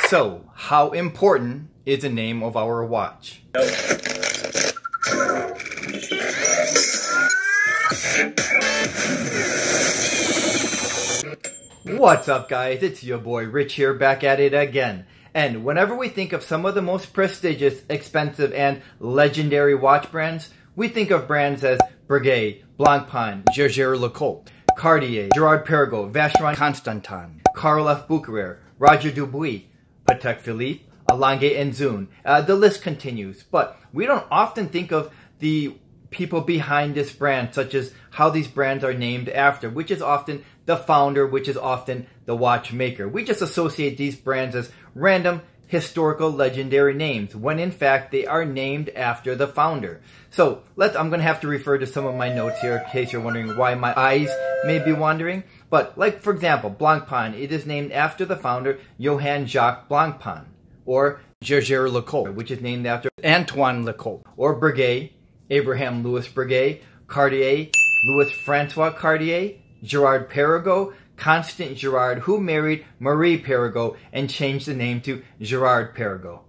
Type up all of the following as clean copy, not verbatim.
So, how important is the name of our watch? What's up, guys? It's your boy Rich here, back at it again. And whenever we think of some of the most prestigious, expensive, and legendary watch brands, we think of brands as Breitling, Blancpain, Jaeger-LeCoultre, Cartier, Girard-Perregaux, Vacheron Constantin, Karl F. Bucherer, Roger Dubuis, Patek Philippe, Lange & Söhne. The list continues, but we don't often think of the people behind this brand, such as how these brands are named after, which is often the founder, which is often the watchmaker. We just associate these brands as random historical legendary names, when in fact they are named after the founder. So I'm going to have to refer to some of my notes here in case you're wondering why my eyes may be wandering. But like, for example, Blancpain, it is named after the founder Johann Jacques Blancpain. Or Jaeger-LeCoultre, which is named after Antoine Lecoultre. Or Breitling, Abraham Louis Breitling. Cartier, Louis Francois Cartier. Girard-Perregaux, Constant Girard, who married Marie Perregaux and changed the name to Girard-Perregaux.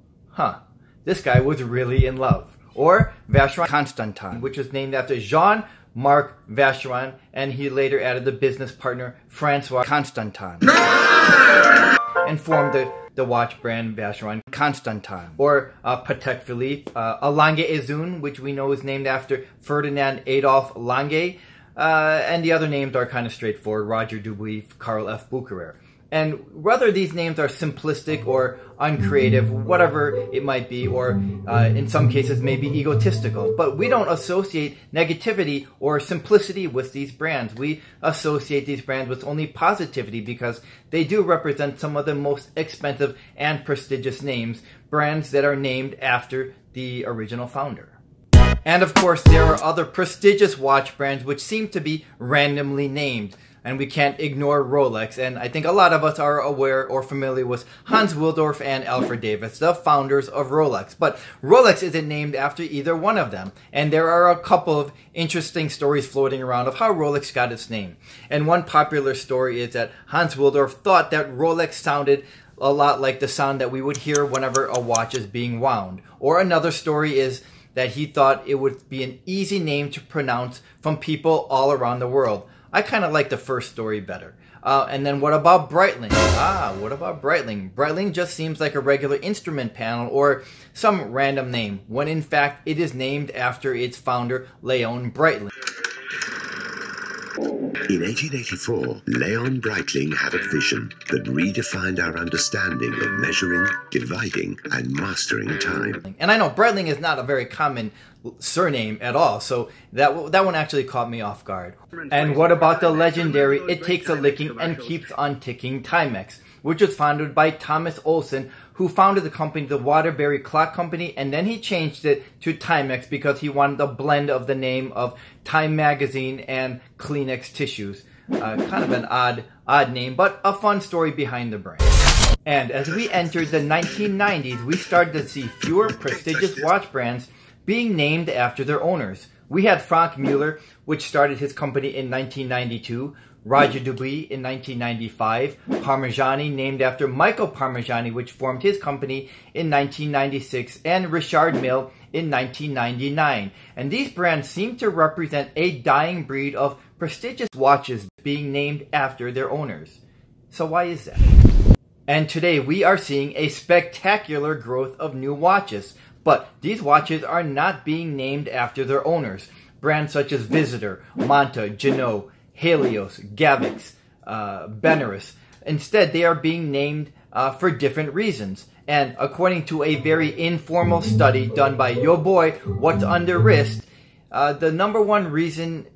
This guy was really in love. Or Vacheron Constantin, which was named after Jean-Marc Vacheron, and he later added the business partner Francois Constantin and formed the watch brand Vacheron Constantin. Or Patek Philippe, Lange & Söhne, which we know is named after Ferdinand Adolphe Lange. And the other names are kind of straightforward: Roger Dubuis, Karl F. Bucherer. And whether these names are simplistic or uncreative, whatever it might be, or in some cases maybe egotistical, but we don't associate negativity or simplicity with these brands. We associate these brands with only positivity because they do represent some of the most expensive and prestigious names, brands that are named after the original founder. And of course, there are other prestigious watch brands which seem to be randomly named. And we can't ignore Rolex, and I think a lot of us are aware or familiar with Hans Wilsdorf and Alfred Davis, the founders of Rolex. But Rolex isn't named after either one of them, and there are a couple of interesting stories floating around of how Rolex got its name. And one popular story is that Hans Wilsdorf thought that Rolex sounded a lot like the sound that we would hear whenever a watch is being wound. Or another story is that he thought it would be an easy name to pronounce from people all around the world. I kind of like the first story better. And then what about Breitling? What about Breitling? Breitling just seems like a regular instrument panel or some random name, when in fact it is named after its founder, Leon Breitling. In 1884, Leon Breitling had a vision that redefined our understanding of measuring, dividing, and mastering time. And I know Breitling is not a very common surname at all, so that one actually caught me off guard. And what about the legendary "It Takes a Licking and Keeps on Ticking" Timex, which was founded by Thomas Olson, who founded the company, the Waterbury Clock Company, and then he changed it to Timex because he wanted a blend of the name of Time Magazine and Kleenex tissues. Kind of an odd name, but a fun story behind the brand. And as we entered the 1990s, we started to see fewer prestigious watch brands being named after their owners. We had Franck Muller, which started his company in 1992, Roger Dubuis in 1995, Parmigiani, named after Michael Parmigiani, which formed his company in 1996, and Richard Mille in 1999. And these brands seem to represent a dying breed of prestigious watches being named after their owners. So why is that? And today we are seeing a spectacular growth of new watches. But these watches are not being named after their owners. Brands such as Visitor, Monta, Janot, Helios, Gavix, Benares. Instead, they are being named for different reasons. And according to a very informal study done by yo boy, What's Under Wrist, the number one reason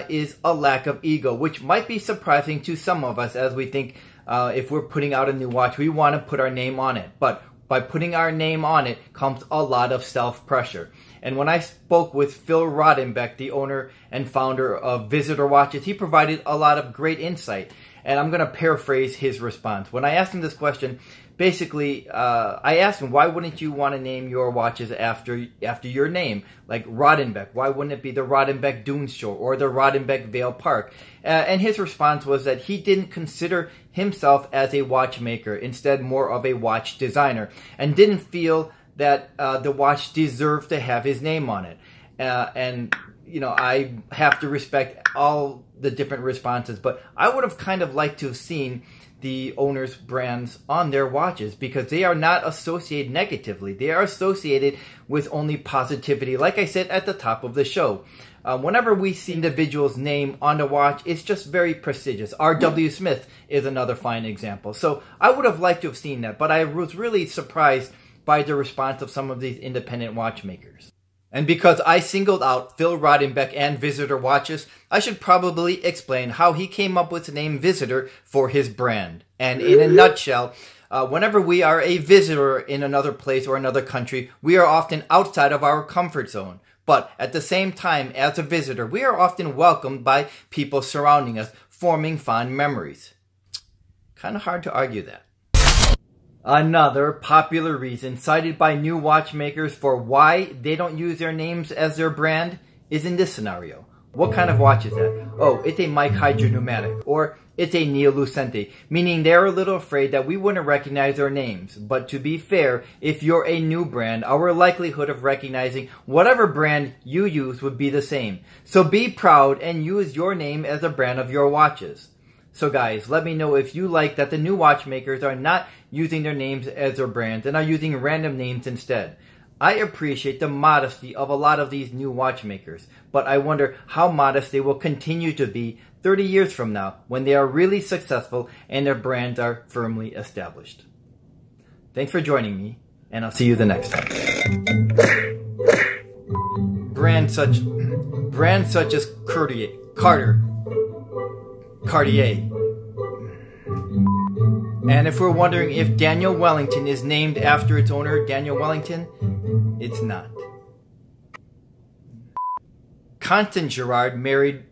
is a lack of ego, which might be surprising to some of us, as we think if we're putting out a new watch, we want to put our name on it. But by putting our name on it comes a lot of self-pressure. And when I spoke with Phil Rodenbeck, the owner and founder of Visitor Watches, he provided a lot of great insight. And I'm going to paraphrase his response. When I asked him this question, basically, I asked him, why wouldn't you want to name your watches after your name? Like Rodenbeck. Why wouldn't it be the Rodenbeck Dunes Shore or the Rodenbeck Vale Park? And his response was that he didn't consider himself as a watchmaker, instead more of a watch designer, and didn't feel that the watch deserved to have his name on it. And, you know, I have to respect all the different responses, but I would have kind of liked to have seen the owner's brands on their watches, because they are not associated negatively. They are associated with only positivity, like I said at the top of the show. Whenever we see individual's name on the watch, it's just very prestigious. R.W. Smith is another fine example. So I would have liked to have seen that, but I was really surprised by the response of some of these independent watchmakers. And because I singled out Phil Rodenbeck and Visitor watches, I should probably explain how he came up with the name Visitor for his brand. And in a nutshell, whenever we are a visitor in another place or another country, we are often outside of our comfort zone. But at the same time, as a visitor, we are often welcomed by people surrounding us, forming fond memories. Kind of hard to argue that. Another popular reason cited by new watchmakers for why they don't use their names as their brand is in this scenario. What kind of watch is that? Oh, it's a Mike Hydra pneumatic, or it's a Neo Lucente, meaning they're a little afraid that we wouldn't recognize their names. But to be fair, if you're a new brand, our likelihood of recognizing whatever brand you use would be the same. So be proud and use your name as a brand of your watches. So guys, let me know if you like that the new watchmakers are not using their names as their brands and are using random names instead. I appreciate the modesty of a lot of these new watchmakers, but I wonder how modest they will continue to be 30 years from now when they are really successful and their brands are firmly established. Thanks for joining me, and I'll see you the next time. Brands such as Cartier. And if we're wondering if Daniel Wellington is named after its owner, Daniel Wellington, it's not. Constance Girard married